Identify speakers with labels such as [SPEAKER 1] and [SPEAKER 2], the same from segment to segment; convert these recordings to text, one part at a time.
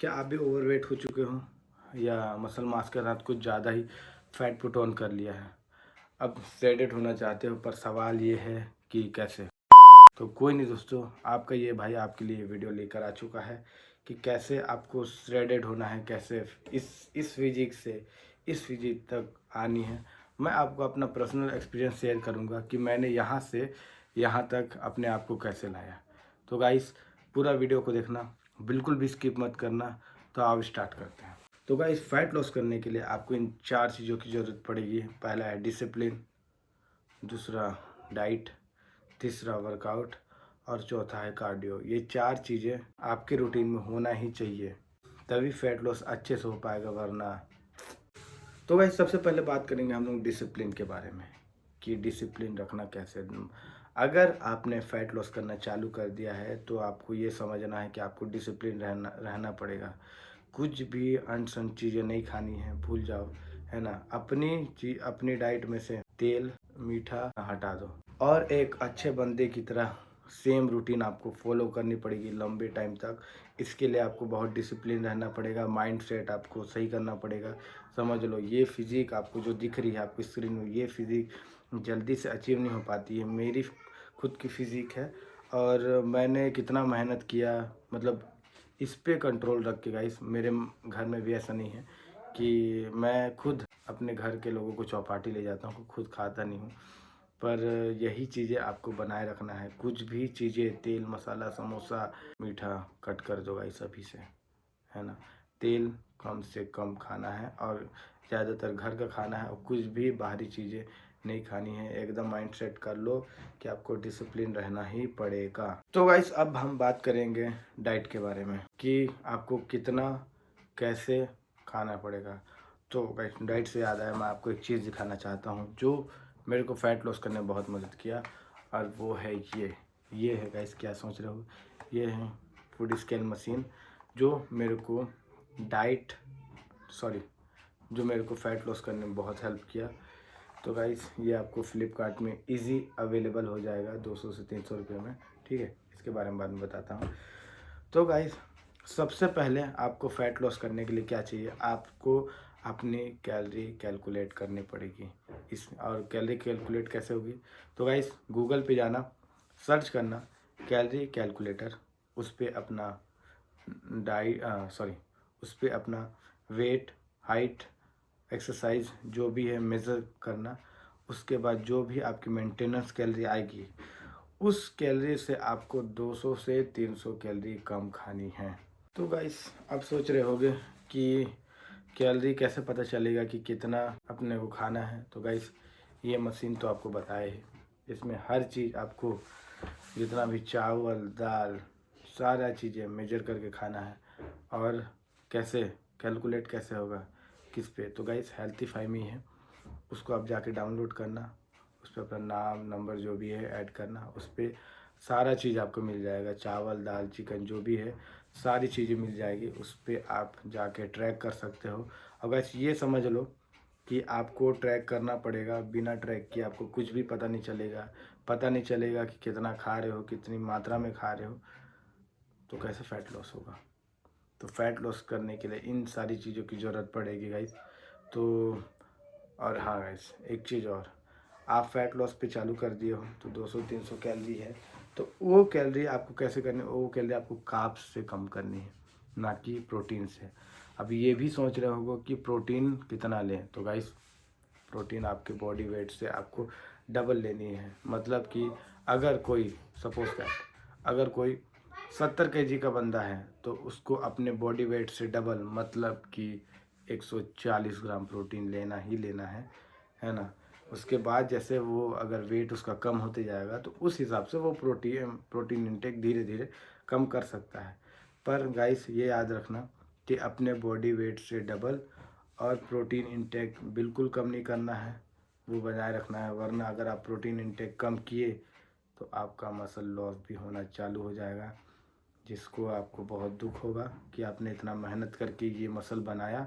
[SPEAKER 1] क्या आप भी ओवरवेट हो चुके हो या मसल मास के साथ कुछ ज़्यादा ही फैट पुट ऑन कर लिया है? अब श्रेडेड होना चाहते हो, पर सवाल ये है कि कैसे? तो कोई नहीं दोस्तों, आपका ये भाई आपके लिए वीडियो लेकर आ चुका है कि कैसे आपको श्रेडेड होना है, कैसे इस फिजिक से इस फिजिक तक आनी है। मैं आपको अपना पर्सनल एक्सपीरियंस शेयर करूंगा कि मैंने यहाँ से यहाँ तक अपने आप को कैसे लाया। तो गाइस, पूरा वीडियो को देखना, बिल्कुल भी स्किप मत करना। तो आप स्टार्ट करते हैं। तो गाइस, फैट लॉस करने के लिए आपको इन 4 चीज़ों की ज़रूरत पड़ेगी। पहला है डिसिप्लिन, दूसरा डाइट, तीसरा वर्कआउट और चौथा है कार्डियो। ये 4 चीज़ें आपके रूटीन में होना ही चाहिए, तभी फैट लॉस अच्छे से हो पाएगा, वरना। तो गाइस, सबसे पहले बात करेंगे हम लोग डिसिप्लिन के बारे में कि डिसिप्लिन रखना कैसे। अगर आपने फैट लॉस करना चालू कर दिया है तो आपको ये समझना है कि आपको डिसिप्लिन रहना रहना पड़ेगा। कुछ भी अनसन चीज़ें नहीं खानी है, भूल जाओ, है ना। अपनी डाइट में से तेल मीठा हटा दो और एक अच्छे बंदे की तरह सेम रूटीन आपको फॉलो करनी पड़ेगी लंबे टाइम तक। इसके लिए आपको बहुत डिसिप्लिन रहना पड़ेगा, माइंड सेट आपको सही करना पड़ेगा। समझ लो, ये फिज़िक आपको जो दिख रही है आपको स्क्रीन में, ये फिज़िक जल्दी से अचीव नहीं हो पाती है। मेरी खुद की फिज़िक है और मैंने कितना मेहनत किया, मतलब इस पे कंट्रोल रख के। गाइस, मेरे घर में भी ऐसा नहीं है कि मैं खुद अपने घर के लोगों को चौपाटी ले जाता हूँ, खुद खाता नहीं हूँ। पर यही चीज़ें आपको बनाए रखना है। कुछ भी चीज़ें तेल मसाला समोसा मीठा कट कर दो गाइस अभी से, है ना। तेल कम से कम खाना है और ज़्यादातर घर का खाना है और कुछ भी बाहरी चीज़ें नहीं खानी है। एकदम माइंड सेट कर लो कि आपको डिसिप्लिन रहना ही पड़ेगा। तो गाइस, अब हम बात करेंगे डाइट के बारे में कि आपको कितना कैसे खाना पड़ेगा। तो गाइस, डाइट से याद आया, मैं आपको एक चीज़ दिखाना चाहता हूँ जो मेरे को फ़ैट लॉस करने में बहुत मदद किया, और वो है ये है गाइस, क्या सोच रहे हो, ये है फूड स्कैन मशीन जो मेरे को डाइट सॉरी जो मेरे को फ़ैट लॉस करने में बहुत हेल्प किया। तो गाइस, ये आपको फ्लिपकार्ट में इजी अवेलेबल हो जाएगा 200 से 300 रुपये में, ठीक है। इसके बारे में बाद में बताता हूँ। तो गाइस, सबसे पहले आपको फ़ैट लॉस करने के लिए क्या चाहिए, आपको अपनी कैलोरी कैलकुलेट करनी पड़ेगी। और कैलोरी कैलकुलेट कैसे होगी? तो गाइस, गूगल पे जाना, सर्च करना कैलोरी कैलकुलेटर, उस पर अपना उस पर अपना वेट, हाइट, एक्सरसाइज जो भी है मेज़र करना। उसके बाद जो भी आपकी मेंटेनेंस कैलोरी आएगी, उस कैलोरी से आपको 200 से 300 कैलोरी कम खानी है। तो गाइस, अब सोच रहे होगे कि कैलोरी कैसे पता चलेगा कि कितना अपने को खाना है। तो गाइस, ये मशीन तो आपको बताए ही, इसमें हर चीज़ आपको, जितना भी चावल दाल सारा चीज़ें मेजर करके खाना है। और कैसे कैलकुलेट कैसे होगा, किस पे? तो गाइस, हेल्थीफाई में है, उसको आप जाके डाउनलोड करना, उस पर अपना नाम नंबर जो भी है ऐड करना, उस पर सारा चीज़ आपको मिल जाएगा। चावल दाल चिकन जो भी है सारी चीज़ें मिल जाएगी, उस पर आप जाके ट्रैक कर सकते हो। और गाइस, ये समझ लो कि आपको ट्रैक करना पड़ेगा, बिना ट्रैक किए आपको कुछ भी पता नहीं चलेगा कि कितना खा रहे हो, कितनी मात्रा में खा रहे हो। तो कैसे फ़ैट लॉस होगा? तो फैट लॉस करने के लिए इन सारी चीज़ों की ज़रूरत पड़ेगी गाइस। तो और हाँ गाइस, एक चीज़ और, आप फैट लॉस पे चालू कर दिए हो तो 200-300 कैलोरी है, तो वो कैलोरी आपको कैसे करनी है? वो कैलोरी आपको कार्ब्स से कम करनी है, ना कि प्रोटीन से। अब ये भी सोच रहे होगे कि प्रोटीन कितना लें। तो गाइस, प्रोटीन आपके बॉडी वेट से आपको डबल लेनी है। मतलब कि अगर कोई सपोज दैट अगर कोई 70 केजी का बंदा है तो उसको अपने बॉडी वेट से डबल, मतलब कि 140 ग्राम प्रोटीन लेना ही लेना है ना। उसके बाद जैसे वो अगर वेट उसका कम होते जाएगा तो उस हिसाब से वो प्रोटीन इंटेक धीरे धीरे कम कर सकता है। पर गाइस, ये याद रखना कि अपने बॉडी वेट से डबल और प्रोटीन इंटेक बिल्कुल कम नहीं करना है, वो बनाए रखना है। वरना अगर आप प्रोटीन इंटेक कम किए तो आपका मसल लॉस भी होना चालू हो जाएगा, जिसको आपको बहुत दुख होगा कि आपने इतना मेहनत करके ये मसल बनाया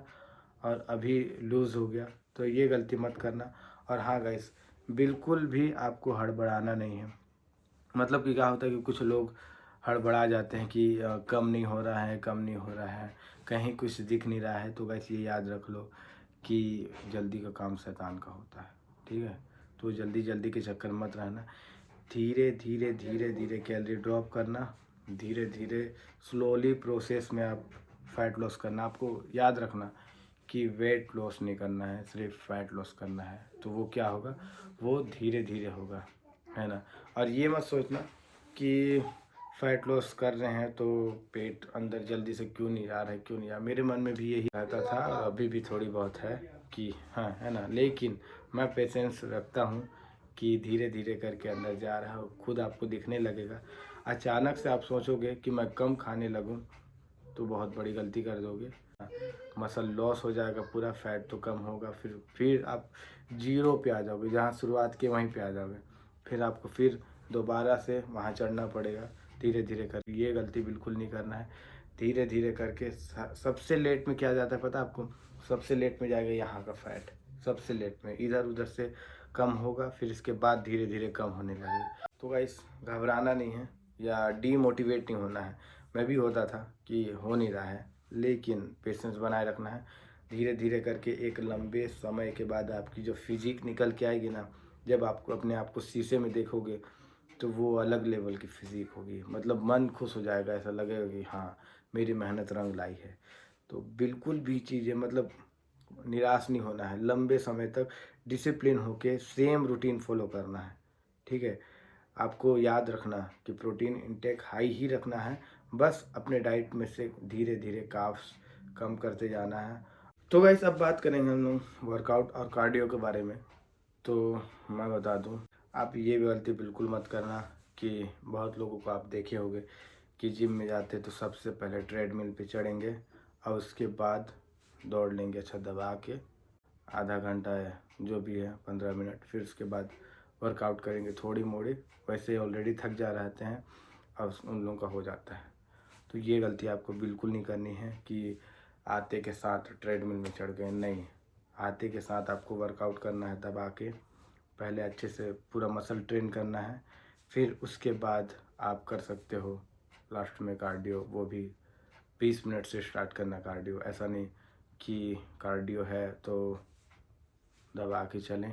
[SPEAKER 1] और अभी लूज़ हो गया। तो ये गलती मत करना। और हाँ गाइस, बिल्कुल भी आपको हड़बड़ाना नहीं है। मतलब कि क्या होता है कि कुछ लोग हड़बड़ा जाते हैं कि कम नहीं हो रहा है, कम नहीं हो रहा है, कहीं कुछ दिख नहीं रहा है तो गाइस ये याद रख लो कि जल्दी का काम शैतान का होता है, ठीक है। तो जल्दी जल्दी के चक्कर मत रहना, धीरे धीरे धीरे धीरे कैलोरी ड्रॉप करना, धीरे धीरे स्लोली प्रोसेस में आप फैट लॉस करना। आपको याद रखना कि वेट लॉस नहीं करना है, सिर्फ फैट लॉस करना है। तो वो क्या होगा, वो धीरे धीरे होगा, है ना। और ये मत सोचना कि फैट लॉस कर रहे हैं तो पेट अंदर जल्दी से क्यों नहीं आ रहा है, क्यों नहीं आ रहा। मेरे मन में भी यही रहता था और अभी भी थोड़ी बहुत है कि हाँ, है ना। लेकिन मैं पेशेंस रखता हूँ कि धीरे धीरे करके अंदर जा रहा है, खुद आपको दिखने लगेगा। अचानक से आप सोचोगे कि मैं कम खाने लगूँ तो बहुत बड़ी गलती कर दोगे। मसल लॉस हो जाएगा पूरा, फैट तो कम होगा, फिर आप जीरो पे आ जाओगे, जहाँ शुरुआत के वहीं पे आ जाओगे। फिर आपको फिर दोबारा से वहाँ चढ़ना पड़ेगा धीरे धीरे कर। ये गलती बिल्कुल नहीं करना है। धीरे धीरे करके सबसे लेट में क्या जाता है पता है आपको, सबसे लेट में जाएगा यहाँ का फैट, सबसे लेट में इधर उधर से कम होगा, फिर इसके बाद धीरे धीरे कम होने लगेगा। तो गाइस घबराना नहीं है या डीमोटिवेट नहीं होना है। मैं भी होता था कि हो नहीं रहा है, लेकिन पेशेंस बनाए रखना है। धीरे धीरे करके एक लंबे समय के बाद आपकी जो फिजिक निकल के आएगी ना, जब आपको अपने आप को शीशे में देखोगे तो वो अलग लेवल की फिजिक होगी। मतलब मन खुश हो जाएगा, ऐसा लगेगा कि हाँ मेरी मेहनत रंग लाई है। तो बिल्कुल भी चीज़ें मतलब निराश नहीं होना है, लंबे समय तक डिसिप्लिन होके सेम रूटीन फॉलो करना है, ठीक है। आपको याद रखना कि प्रोटीन इंटेक हाई ही रखना है, बस अपने डाइट में से धीरे धीरे कार्ब्स कम करते जाना है। तो गाइस अब बात करेंगे हम लोग वर्कआउट और कार्डियो के बारे में। तो मैं बता दूं, आप ये गलती बिल्कुल मत करना कि बहुत लोगों को आप देखे होंगे कि जिम में जाते तो सबसे पहले ट्रेडमिल पे चढ़ेंगे और उसके बाद दौड़ लेंगे अच्छा दबा के, आधा घंटा है जो भी है 15 मिनट, फिर उसके बाद वर्कआउट करेंगे थोड़ी मोड़ी। वैसे ऑलरेडी थक जा रहते हैं और उन लोगों का हो जाता है। तो ये गलती आपको बिल्कुल नहीं करनी है कि आते के साथ ट्रेडमिल में चढ़ गए, नहीं। आते के साथ आपको वर्कआउट करना है दबा के, पहले अच्छे से पूरा मसल ट्रेन करना है, फिर उसके बाद आप कर सकते हो लास्ट में कार्डियो। वो भी 20 मिनट से स्टार्ट करना कार्डियो, ऐसा नहीं कि कार्डियो है तो दबा के चलें,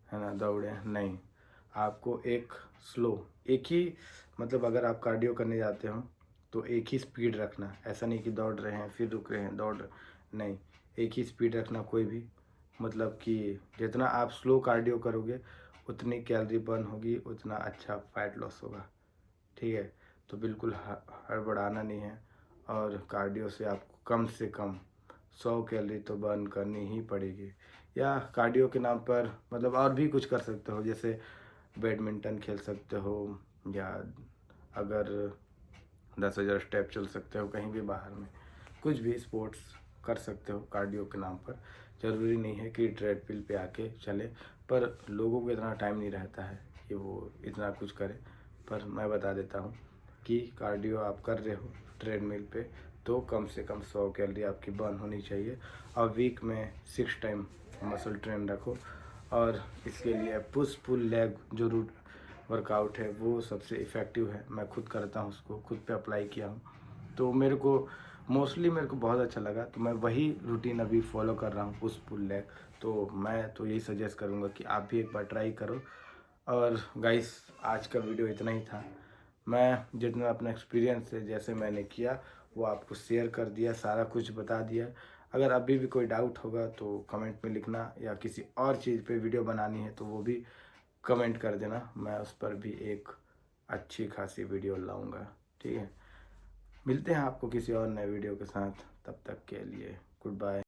[SPEAKER 1] है ना, दौड़ें, नहीं। आपको एक स्लो, एक ही मतलब अगर आप कार्डियो करने जाते हो तो एक ही स्पीड रखना, ऐसा नहीं कि दौड़ रहे हैं फिर रुक रहे हैं नहीं, एक ही स्पीड रखना कोई भी। मतलब कि जितना आप स्लो कार्डियो करोगे उतनी कैलोरी बर्न होगी, उतना अच्छा फैट लॉस होगा, ठीक है। तो बिल्कुल हड़बड़ाना नहीं है। और कार्डियो से आपको कम से कम 100 कैलोरी तो बर्न करनी ही पड़ेगी। या कार्डियो के नाम पर मतलब और भी कुछ कर सकते हो, जैसे बैडमिंटन खेल सकते हो, या अगर 10,000 स्टेप चल सकते हो कहीं भी बाहर में, कुछ भी स्पोर्ट्स कर सकते हो कार्डियो के नाम पर। ज़रूरी नहीं है कि ट्रेडमिल पे आके चले, पर लोगों को इतना टाइम नहीं रहता है कि वो इतना कुछ करें। पर मैं बता देता हूँ कि कार्डियो आप कर रहे हो ट्रेडमिल पे तो कम से कम 100 कैलोरी आपकी बर्न होनी चाहिए। और वीक में 6 टाइम मसल ट्रेन रखो। और इसके लिए पुश पुल लेग जो रूट वर्कआउट है वो सबसे इफ़ेक्टिव है। मैं खुद करता हूँ, उसको खुद पे अप्लाई किया हूँ तो मेरे को बहुत अच्छा लगा। तो मैं वही रूटीन अभी फॉलो कर रहा हूँ, पुश पुल लेग। तो मैं तो यही सजेस्ट करूँगा कि आप भी एक बार ट्राई करो। और गाइस आज का वीडियो इतना ही था। मैं जितना अपना एक्सपीरियंस है जैसे मैंने किया वो आपको शेयर कर दिया, सारा कुछ बता दिया। अगर अभी भी कोई डाउट होगा तो कमेंट में लिखना, या किसी और चीज़ पे वीडियो बनानी है तो वो भी कमेंट कर देना, मैं उस पर भी एक अच्छी खासी वीडियो लाऊंगा, ठीक है। मिलते हैं आपको किसी और नए वीडियो के साथ, तब तक के लिए गुड बाय।